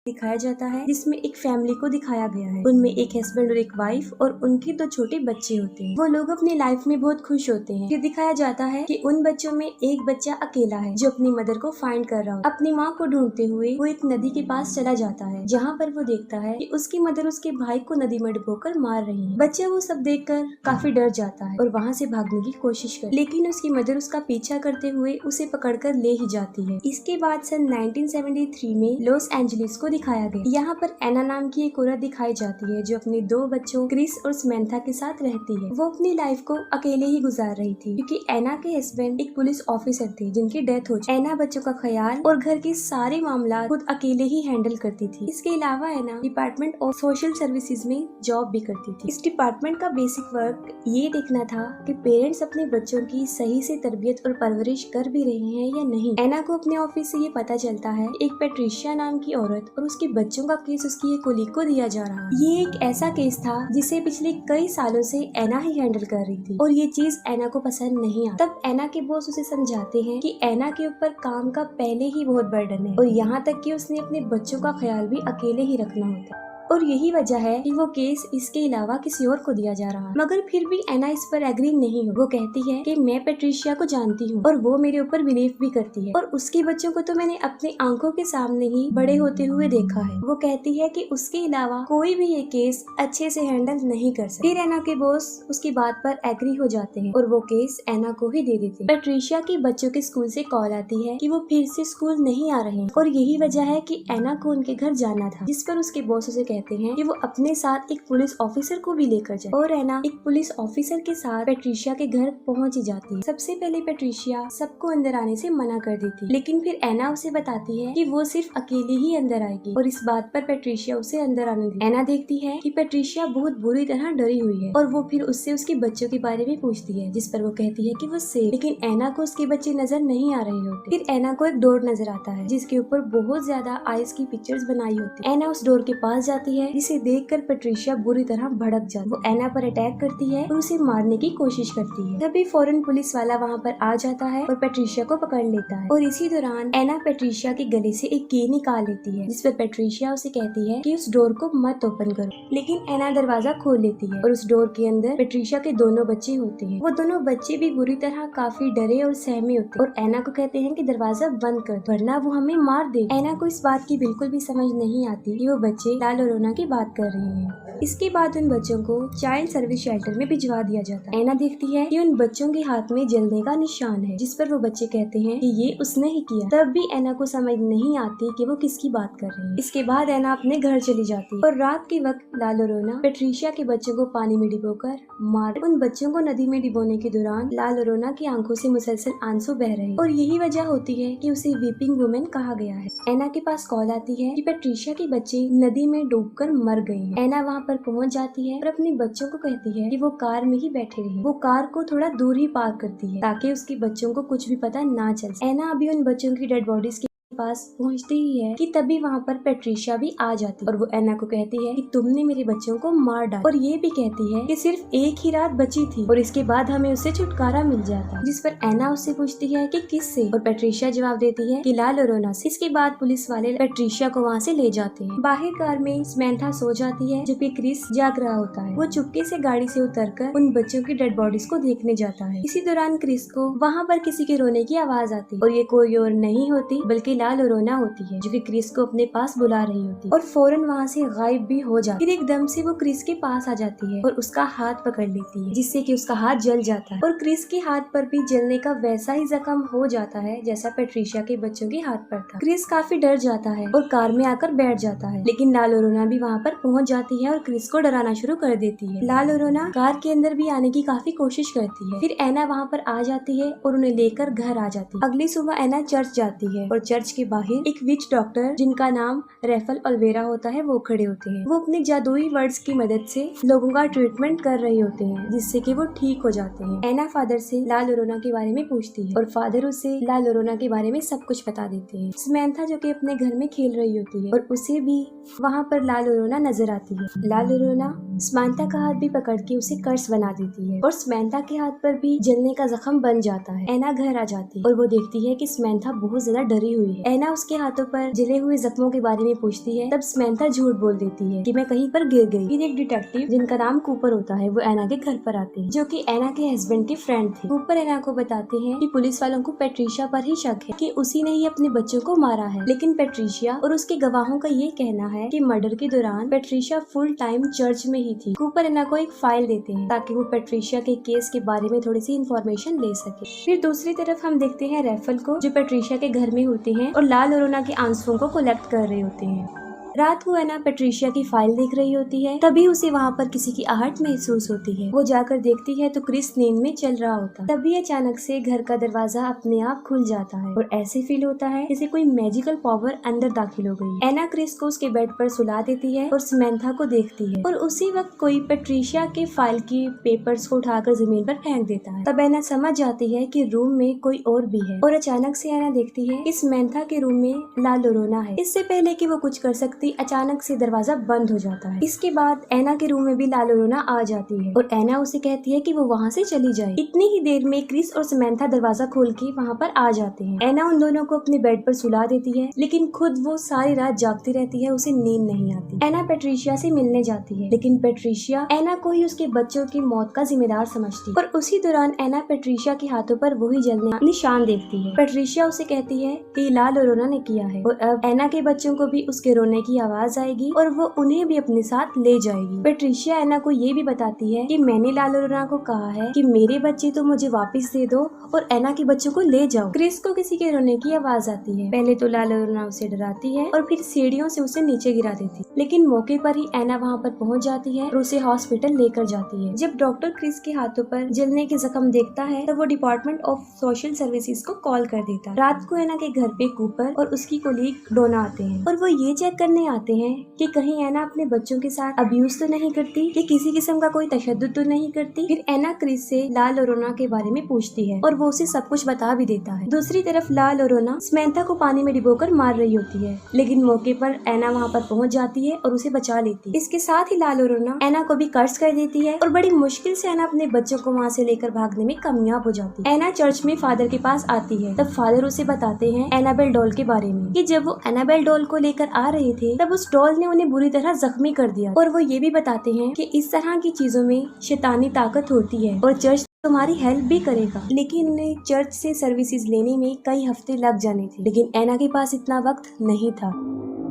दिखाया जाता है जिसमें एक फैमिली को दिखाया गया है। उनमें एक हस्बैंड और एक वाइफ और उनके 2 छोटे बच्चे होते हैं। वो लोग अपनी लाइफ में बहुत खुश होते हैं। फिर दिखाया जाता है कि उन बच्चों में एक बच्चा अकेला है जो अपनी मदर को फाइंड कर रहा है। अपनी माँ को ढूंढते हुए वो एक नदी के पास चला जाता है जहाँ पर वो देखता है कि उसकी मदर उसके भाई को नदी में डुबोकर मार रही है। बच्चा वो सब देखकर काफी डर जाता है और वहाँ से भागने की कोशिश कर, लेकिन उसकी मदर उसका पीछा करते हुए उसे पकड़कर ले ही जाती है। इसके बाद सन 1973 में लॉस एंजलिस को दिखाया गया। यहाँ पर एना नाम की एक औरत दिखाई जाती है जो अपने 2 बच्चों क्रिस और समंथा के साथ रहती है। वो अपनी लाइफ को अकेले ही गुजार रही थी क्योंकि एना के हस्बैंड एक पुलिस ऑफिसर थे जिनकी डेथ हो चुकी। एना बच्चों का ख्याल और घर के सारे मामला खुद अकेले ही हैंडल करती थी। इसके अलावा एना डिपार्टमेंट ऑफ सोशल सर्विसेज में जॉब भी करती थी। इस डिपार्टमेंट का बेसिक वर्क ये देखना था कि पेरेंट्स अपने बच्चों की सही से तरबियत और परवरिश कर भी रहे हैं या नहीं। एना को अपने ऑफिस से ये पता चलता है एक पैट्रिशिया नाम की औरत और उसके बच्चों का केस उसकी एक कोलीग को दिया जा रहा है। ये एक ऐसा केस था जिसे पिछले कई सालों से एना ही हैंडल कर रही थी और ये चीज एना को पसंद नहीं आता। तब एना के बॉस उसे समझाते हैं कि एना के ऊपर काम का पहले ही बहुत बर्डन है और यहाँ तक कि उसने अपने बच्चों का ख्याल भी अकेले ही रखना होता है और यही वजह है कि वो केस इसके अलावा किसी और को दिया जा रहा है। मगर फिर भी एना इस पर एग्री नहीं हो। वो कहती है कि मैं पैट्रिशिया को जानती हूँ और वो मेरे ऊपर बिलीव भी करती है और उसके बच्चों को तो मैंने अपनी आंखों के सामने ही बड़े होते हुए देखा है। वो कहती है कि उसके अलावा कोई भी ये केस अच्छे से हैंडल नहीं कर सकता। फिर एना के बॉस उसकी बात पर एग्री हो जाते हैं और वो केस एना को ही दे देते हैं। पैट्रिशिया के बच्चों के स्कूल से कॉल आती है कि वो फिर से स्कूल नहीं आ रहे और यही वजह है कि एना को उनके घर जाना था, जिस पर उसके बॉस उसे कहते हैं कि वो अपने साथ एक पुलिस ऑफिसर को भी लेकर जाए और एना एक पुलिस ऑफिसर के साथ पैट्रिशिया के घर पहुंच ही जाती है। सबसे पहले पैट्रिशिया सबको अंदर आने से मना कर देती है, लेकिन फिर एना उसे बताती है कि वो सिर्फ अकेले ही अंदर आएगी और इस बात पर पैट्रिशिया उसे अंदर आने देती है। एना देखती है कि पैट्रिशिया बहुत बुरी तरह डरी हुई है और वो फिर उससे उसके बच्चों के बारे में पूछती है, जिस पर वो कहती है कि वो सेफ, लेकिन एना को उसके बच्चे नजर नहीं आ रहे होते। फिर एना को एक डोर नजर आता है जिसके ऊपर बहुत ज्यादा आइस की पिक्चर्स बनाई होती है। एना उस डोर के पास जाती है जिसे देखकर पैट्रिशिया बुरी तरह भड़क जाती है। वो एना पर अटैक करती है और उसे मारने की कोशिश करती है। तभी फौरन पुलिस वाला वहाँ पर आ जाता है और पैट्रिशिया को पकड़ लेता है और इसी दौरान एना पैट्रिशिया के गले से एक की निकाल लेती है, जिस पर पैट्रिशिया उसे कहती है कि उस डोर को मत ओपन करो, लेकिन एना दरवाजा खोल लेती है और उस डोर के अंदर पैट्रिशिया के दोनों बच्चे होते हैं। वो दोनों बच्चे भी बुरी तरह काफी डरे और सहमे होते हैं और एना को कहते हैं कि दरवाजा बंद कर वरना वो हमें मार दे। एना को इस बात की बिल्कुल भी समझ नहीं आती कि वो बच्चे ला लोरेना की बात कर रहे हैं। इसके बाद उन बच्चों को चाइल्ड सर्विस शेल्टर में भिजवा दिया जाता है। एना देखती है कि उन बच्चों के हाथ में जलने का निशान है, जिस पर वो बच्चे कहते हैं कि ये उसने ही किया। तब भी एना को समझ नहीं आती कि वो किसकी बात कर रही है। इसके बाद एना अपने घर चली जाती है और रात के वक्त ला लोरेना पैट्रिशिया के बच्चों को पानी में डिबोकर मार। उन बच्चों को नदी में डिबोने के दौरान ला लोरेना की आंखों से मुसलसल आंसू बह रहे हैं और यही वजह होती है कि उसे वीपिंग वुमेन कहा गया है। एना के पास कॉल आती है कि पैट्रिशिया के बच्चे नदी में डूबकर मर गए हैं। एना वहाँ पर पहुँच जाती है और अपने बच्चों को कहती है कि वो कार में ही बैठे रहे। वो कार को थोड़ा दूर ही पार्क करती है ताकि उसके बच्चों को कुछ भी पता ना चल सके। एना अभी उन बच्चों की डेड बॉडीज के पास पहुंचती ही है कि तभी वहाँ पर पैट्रिशिया भी आ जाती है और वो एना को कहती है कि तुमने मेरे बच्चों को मार डाला और ये भी कहती है कि सिर्फ एक ही रात बची थी और इसके बाद हमें उससे छुटकारा मिल जाता, जिस पर एना उससे पूछती है कि किससे और पैट्रिशिया जवाब देती है कि ला लोरेना से। इसके बाद पुलिस वाले पैट्रिशिया को वहाँ से ले जाते हैं। बाहर कार में समंथा सो जाती है जबकि क्रिस जाग रहा होता है। वो चुपके से गाड़ी से उतरकर उन बच्चों की डेड बॉडीज को देखने जाता है। इसी दौरान क्रिस को वहाँ पर किसी के रोने की आवाज आती है और ये कोई और नहीं होती बल्कि ला लोरेना होती है जो कि क्रिस को अपने पास बुला रही होती है और फौरन वहाँ से गायब भी हो जाती है। फिर एकदम से वो क्रिस के पास आ जाती है और उसका हाथ पकड़ लेती है, जिससे कि उसका हाथ जल जाता है और क्रिस के हाथ पर भी जलने का वैसा ही जख्म हो जाता है जैसा पैट्रिशिया के बच्चों के हाथ पर था। क्रिस काफी डर जाता है और कार में आकर बैठ जाता है, लेकिन ला लोरेना भी वहाँ पर पहुँच जाती है और क्रिस को डराना शुरू कर देती है। ला लोरेना कार के अंदर भी आने की काफी कोशिश करती है। फिर एना वहाँ पर आ जाती है और उन्हें लेकर घर आ जाती है। अगली सुबह एना चर्च जाती है और चर्च के बाहर एक विच डॉक्टर जिनका नाम रेफल ओलिवेरा होता है वो खड़े होते हैं। वो अपने जादुई वर्ड्स की मदद से लोगों का ट्रीटमेंट कर रहे होते हैं जिससे कि वो ठीक हो जाते हैं। एना फादर से ला लोरेना के बारे में पूछती है और फादर उसे ला लोरेना के बारे में सब कुछ बता देते हैं। समंथा जो कि अपने घर में खेल रही होती है और उसे भी वहाँ पर ला लोरेना नजर आती है। ला लोरेना समंथा का हाथ भी पकड़ के उसे कर्स बना देती है और समंथा के हाथ पर भी जलने का जख्म बन जाता है। एना घर आ जाती है और वो देखती है कि समंथा बहुत ज्यादा डरी हुई है। एना उसके हाथों पर जले हुए जख्मों के बारे में पूछती है। तब समंथा झूठ बोल देती है कि मैं कहीं पर गिर गई। फिर एक डिटेक्टिव जिनका नाम कूपर होता है वो एना के घर पर आते हैं, जो कि एना के हस्बैंड के फ्रेंड थे। कूपर एना को बताते हैं कि पुलिस वालों को पेट्रिशिया पर ही शक है कि उसी ने ही अपने बच्चों को मारा है, लेकिन पेट्रिशिया और उसके गवाहों का ये कहना है कि मर्डर के दौरान पेट्रिशिया फुल टाइम चर्च में ही थी। कूपर एना को एक फाइल देते हैं ताकि वो पेट्रिशिया के केस के बारे में थोड़ी सी इन्फॉर्मेशन ले सके। फिर दूसरी तरफ हम देखते हैं रेफल को, जो पेट्रिशिया के घर में होते हैं और ला लोरेना के आंसुओं को कलेक्ट कर रहे होते हैं। रात को एना पेट्रिशिया की फाइल देख रही होती है, तभी उसे वहाँ पर किसी की आहट महसूस होती है। वो जाकर देखती है तो क्रिस नींद में चल रहा होता है। तभी अचानक से घर का दरवाजा अपने आप खुल जाता है और ऐसे फील होता है जैसे कोई मैजिकल पावर अंदर दाखिल हो गई। एना क्रिस को उसके बेड पर सुला देती है और समंथा को देखती है और उसी वक्त कोई पेट्रिशिया के फाइल की पेपर्स को उठाकर जमीन पर फेंक देता है। तब एना समझ जाती है कि रूम में कोई और भी है और अचानक से एना देखती है कि समंथा के रूम में ला लोरेना है। इससे पहले कि वो कुछ कर सकती अचानक से दरवाजा बंद हो जाता है। इसके बाद एना के रूम में भी ला लोरेना आ जाती है और एना उसे कहती है कि वो वहाँ से चली जाए। इतनी ही देर में क्रिस और समंथा दरवाजा खोल के वहाँ पर आ जाते हैं। एना उन दोनों को अपने बेड पर सुला देती है, लेकिन खुद वो सारी रात जागती रहती है, उसे नींद नहीं आती। एना पेट्रिशिया से मिलने जाती है, लेकिन पेट्रिशिया एना को ही उसके बच्चों की मौत का जिम्मेदार समझती है और उसी दौरान एना पेट्रिशिया के हाथों पर वही जलने निशान देखती है। पेट्रिशिया उसे कहती है कि ला लोरेना ने किया है और अब एना के बच्चों को भी उसके रोने की आवाज आएगी और वो उन्हें भी अपने साथ ले जाएगी। पेट्रिशिया एना को ये भी बताती है कि मैंने ला लोरेना को कहा है कि मेरे बच्चे तो मुझे वापस दे दो और एना के बच्चों को ले जाओ। क्रिस को किसी के रोने की आवाज आती है। पहले तो ला लोरेना उसे डराती है और फिर सीढ़ियों से उसे नीचे गिरा देती, लेकिन मौके पर ही एना वहाँ पर पहुँच जाती है और उसे हॉस्पिटल लेकर जाती है। जब डॉक्टर क्रिस के हाथों पर जलने के जख्म देखता है तो वो डिपार्टमेंट ऑफ सोशल सर्विसेज को कॉल कर देता है। रात को एना के घर पे कूपर और उसकी कोलीग डोना आते हैं और वो ये चेक करने आते हैं कि कहीं एना अपने बच्चों के साथ अब्यूज तो नहीं करती, कि किसी किस्म का कोई तशद्दुद तो नहीं करती। फिर एना क्रिस से ला लोरेना के बारे में पूछती है और वो उसे सब कुछ बता भी देता है। दूसरी तरफ ला लोरेना समंथा को पानी में डुबोकर मार रही होती है, लेकिन मौके पर एना वहाँ पर पहुँच जाती है और उसे बचा लेती है। इसके साथ ही ला लोरेना एना को भी कर्ज कर देती है और बड़ी मुश्किल से एना अपने बच्चों को वहाँ से लेकर भागने में कामयाब हो जाती है। एना चर्च में फादर के पास आती है, तब फादर उसे बताते हैं एनाबेल डॉल के बारे में, कि जब वो एनाबेल डॉल को लेकर आ रहे थे तब उस डॉल ने उन्हें बुरी तरह जख्मी कर दिया। और वो ये भी बताते हैं कि इस तरह की चीजों में शैतानी ताकत होती है और चर्च तुम्हारी हेल्प भी करेगा। लेकिन उन्हें चर्च से सर्विसेज लेने में कई हफ्ते लग जाने थे, लेकिन एना के पास इतना वक्त नहीं था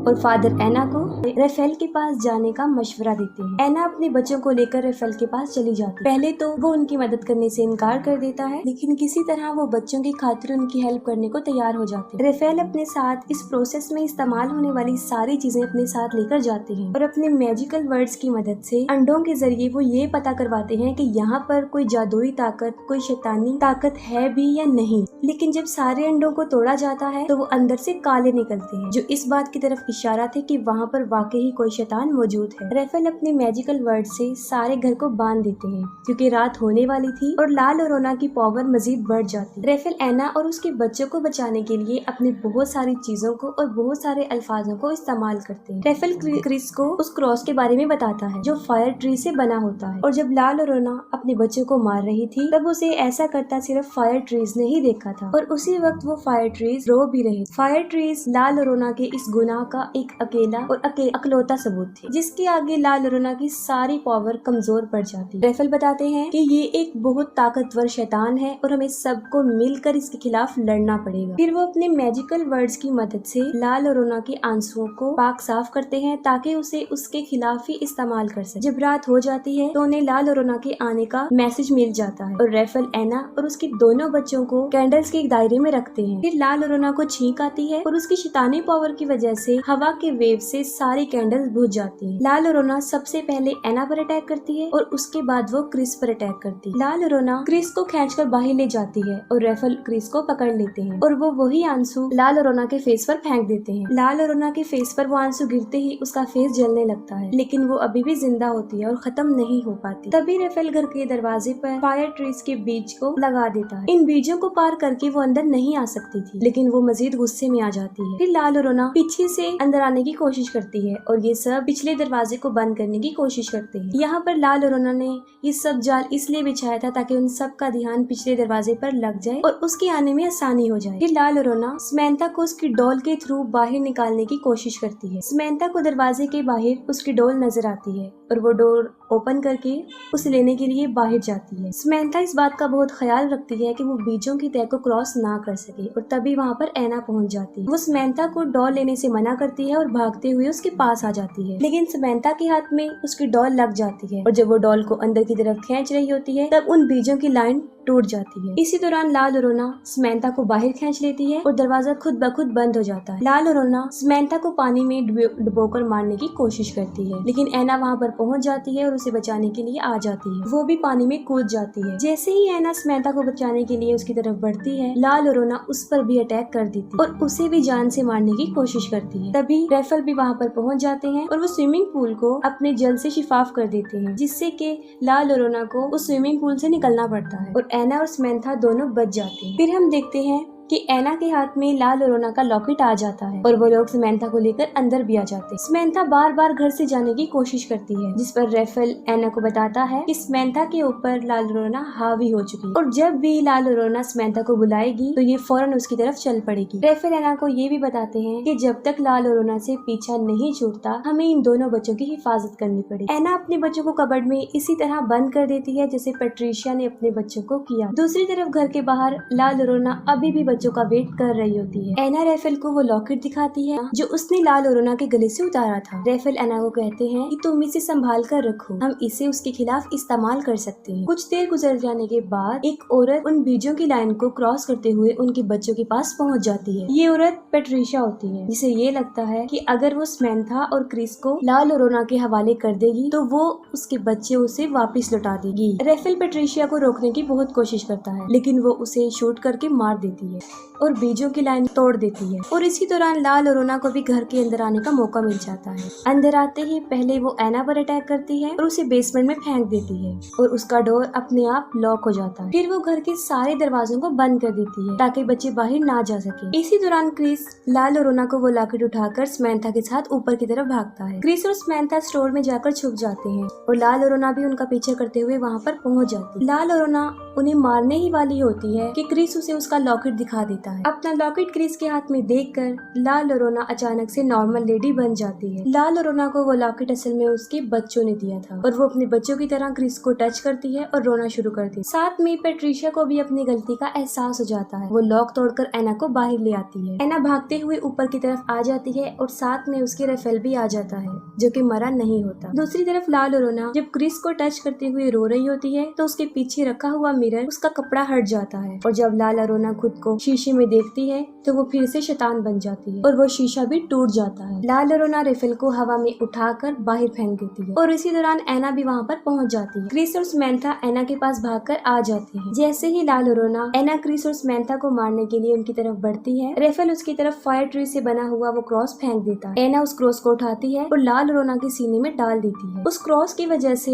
और फादर एना को रेफेल के पास जाने का मशवरा देते हैं। एना अपने बच्चों को लेकर रेफेल के पास चली जाती है। पहले तो वो उनकी मदद करने से इनकार कर देता है, लेकिन किसी तरह वो बच्चों की खातिर उनकी हेल्प करने को तैयार हो जाते हैं। रेफेल अपने साथ इस प्रोसेस में इस्तेमाल होने वाली सारी चीजें अपने साथ लेकर जाते हैं और अपने मैजिकल वर्ड्स की मदद से अंडों के जरिए वो ये पता करवाते हैं कि यहाँ पर कोई जादुई ताकत, कोई शैतानी ताकत है भी या नहीं। लेकिन जब सारे अंडों को तोड़ा जाता है तो वो अंदर से काले निकलते हैं, जो इस बात की तरफ इशारा थे कि वहाँ पर वाकई ही कोई शैतान मौजूद है। रेफेल अपने मैजिकल वर्ड से सारे घर को बांध देते हैं क्योंकि रात होने वाली थी और ला लोरेना की पावर मजीद बढ़ जाती। रेफेल एना और उसके बच्चों को बचाने के लिए अपनी बहुत सारी चीजों को और बहुत सारे अल्फाजों को इस्तेमाल करते हैं। रेफेल क्रिस को उस क्रॉस के बारे में बताता है जो फायर ट्री से बना होता है, और जब ला लोरेना अपने बच्चों को मार रही थी तब उसे ऐसा करता सिर्फ फायर ट्रीज ने ही देखा था और उसी वक्त वो फायर ट्रीज रो भी रहे। फायर ट्रीज ला लोरेना के इस गुनाह का एक अकेला और अकलौता सबूत थे, जिसके आगे ला लोरेना की सारी पावर कमजोर पड़ जाती। रेफेल बताते हैं कि ये एक बहुत ताकतवर शैतान है और हमें सबको मिलकर इसके खिलाफ लड़ना पड़ेगा। फिर वो अपने मैजिकल वर्ड्स की मदद से ला लोरेना के आंसुओं को पाक साफ करते हैं ताकि उसे उसके खिलाफ ही इस्तेमाल कर सके। जब रात हो जाती है तो उन्हें ला लोरेना के आने का मैसेज मिल जाता है और रेफेल एना और उसके दोनों बच्चों को कैंडल्स के एक दायरे में रखते हैं। फिर ला लोरेना को छींक आती है और उसकी शैतानी पावर की वजह से हवा के वेव से सारी कैंडल्स बुझ जाती हैं। ला लोरेना सबसे पहले एना पर अटैक करती है और उसके बाद वो क्रिस पर अटैक करती है। ला लोरेना क्रिस को खींचकर बाहर ले जाती है और रेफेल क्रिस को पकड़ लेते हैं और वो वही आंसू ला लोरेना के फेस पर फेंक देते हैं। ला लोरेना के फेस पर वो आंसू गिरते ही उसका फेस जलने लगता है, लेकिन वो अभी भी जिंदा होती है और खत्म नहीं हो पाती। तभी रेफेल घर के दरवाजे पर फायर ट्रीज के बीज को लगा देता है। इन बीजों को पार करके वो अंदर नहीं आ सकती थी, लेकिन वो मजीद गुस्से में आ जाती है। फिर ला लोरेना पीछे से अंदर आने की कोशिश करती करती है और ये सब पिछले दरवाजे को बंद करने की कोशिश करते हैं। यहाँ पर लाल और रोना ने ये सब जाल इसलिए बिछाया था ताकि उन सब का ध्यान पिछले दरवाजे पर लग जाए और उसके आने में आसानी हो जाए। फिर लाल और रोना समंथा को उसकी डॉल के थ्रू बाहर निकालने की कोशिश करती है। समंथा को दरवाजे के बाहर उसकी डॉल नजर आती है और वो डोर ओपन करके उसे लेने के लिए बाहर जाती है। समंथा इस बात का बहुत ख्याल रखती है कि वो बीजों की तह को क्रॉस ना कर सके और तभी वहाँ पर ऐना पहुँच जाती है। वो समंथा को डॉल लेने से मना करती है और भागते हुए उसके पास आ जाती है, लेकिन समंथा के हाथ में उसकी डॉल लग जाती है और जब वो डॉल को अंदर की तरफ खींच रही होती है तब उन बीजों की लाइन टूट जाती है। इसी दौरान लाल और रोना समंथा को बाहर खींच लेती है और दरवाजा खुद ब खुद बंद हो जाता है। लाल और रोना समंथा को पानी में डुबोकर मारने की कोशिश करती है, लेकिन ऐना वहाँ पर पहुँच जाती है और उसे बचाने के लिए आ जाती है। वो भी पानी में कूद जाती है। जैसे ही ऐना समंथा को बचाने के लिए उसकी तरफ बढ़ती है, लाल और रोना उस पर भी अटैक कर देती है और उसे भी जान से मारने की कोशिश करती है। तभी रेफल भी वहाँ पर पहुँच जाते हैं और वो स्विमिंग पूल को अपने जल से शिफाफ कर देते हैं, जिससे कि लाल और रोना को उस स्विमिंग पूल से निकलना पड़ता है और ऐना और समंथा दोनों बच जाते हैं। फिर हम देखते हैं कि ऐना के हाथ में लाल और रोना का लॉकेट आ जाता है और वो लोग समंथा को लेकर अंदर भी आ जाते हैं। समंथा बार बार घर से जाने की कोशिश करती है, जिस पर रेफल ऐना को बताता है कि समंथा के ऊपर लाल और रोना हावी हो चुकी है और जब भी लाल और रोना समंथा को बुलाएगी तो ये फौरन उसकी तरफ चल पड़ेगी। रेफल ऐना को ये भी बताते हैं कि जब तक लाल और रोना से पीछा नहीं छूटता हमें इन दोनों बच्चों की हिफाजत करनी पड़ेगी। ऐना अपने बच्चों को कबर्ड में इसी तरह बंद कर देती है जैसे पैट्रिशिया ने अपने बच्चों को किया। दूसरी तरफ घर के बाहर लाल और रोना अभी भी बच्चों का वेट कर रही होती है। ऐना रेफल को वो लॉकेट दिखाती है जो उसने लाल और रोना के गले से उतारा था। रेफल ऐना को कहते हैं कि तुम इसे संभाल कर रखो, हम इसे उसके खिलाफ इस्तेमाल कर सकते हैं। कुछ देर गुजर जाने के बाद एक औरत उन बीजों की लाइन को क्रॉस करते हुए उनके बच्चों के पास पहुंच जाती है। ये औरत पैट्रिशिया होती है, जिसे ये लगता है कि अगर वो समंथा और क्रिस को लाल और रोना के हवाले कर देगी तो वो उसके बच्चे उसे वापस लौटा देगी। रेफल पैट्रिशिया को रोकने की बहुत कोशिश करता है, लेकिन वो उसे शूट करके मार देती है और बीजों की लाइन तोड़ देती है और इसी दौरान लाल और रोना को भी घर के अंदर आने का मौका मिल जाता है। अंदर आते ही पहले वो ऐना पर अटैक करती है और उसे बेसमेंट में फेंक देती है और उसका डोर अपने आप लॉक हो जाता है। फिर वो घर के सारे दरवाजों को बंद कर देती है ताकि बच्चे बाहर ना जा सके। इसी दौरान क्रिस लाल और रोना को वो लॉकेट उठाकर समंथा के साथ ऊपर की तरफ भागता है। क्रिस और समंथा स्टोर में जाकर छुप जाते हैं और लाल और रोना भी उनका पीछा करते हुए वहाँ पर पहुँच जाती है। लाल और रोना उन्हें मारने ही वाली होती है कि क्रिस उसे उसका लॉकेट दिखा देता है। अपना लॉकेट क्रिस के हाथ में देखकर लाल और रोना अचानक से नॉर्मल लेडी बन जाती है। लाल और रोना को वो लॉकेट असल में उसके बच्चों ने दिया था और वो अपने बच्चों की तरह क्रिस को टच करती है और रोना शुरू करती है। साथ में पैट्रिशिया को भी अपनी गलती का एहसास हो जाता है। वो लॉक तोड़कर ऐना को बाहर ले आती है। ऐना भागते हुए ऊपर की तरफ आ जाती है और साथ में उसके रेफेल भी आ जाता है जो कि मरा नहीं होता। दूसरी तरफ लाल और रोना जब क्रिस को टच करते हुए रो रही होती है तो उसके पीछे रखा हुआ मिरर उसका कपड़ा हट जाता है और जब लाल और रोना खुद को शीशे में देखती है तो वो फिर से शैतान बन जाती है और वो शीशा भी टूट जाता है। लाल और रोना रेफेल को हवा में उठाकर बाहर फेंक देती है और इसी दौरान ऐना भी वहाँ पर पहुँच जाती है। क्रिस और समंथा ऐना के पास भागकर आ जाती है। जैसे ही लाल और रोना ऐना क्रिस और समंथा को मारने के लिए उनकी तरफ बढ़ती है, रेफेल उसकी तरफ फायर ट्री से बना हुआ वो क्रॉस फेंक देता है। ऐना उस क्रॉस को उठाती है और लाल और रोना के सीने में डाल देती है। उस क्रॉस की वजह से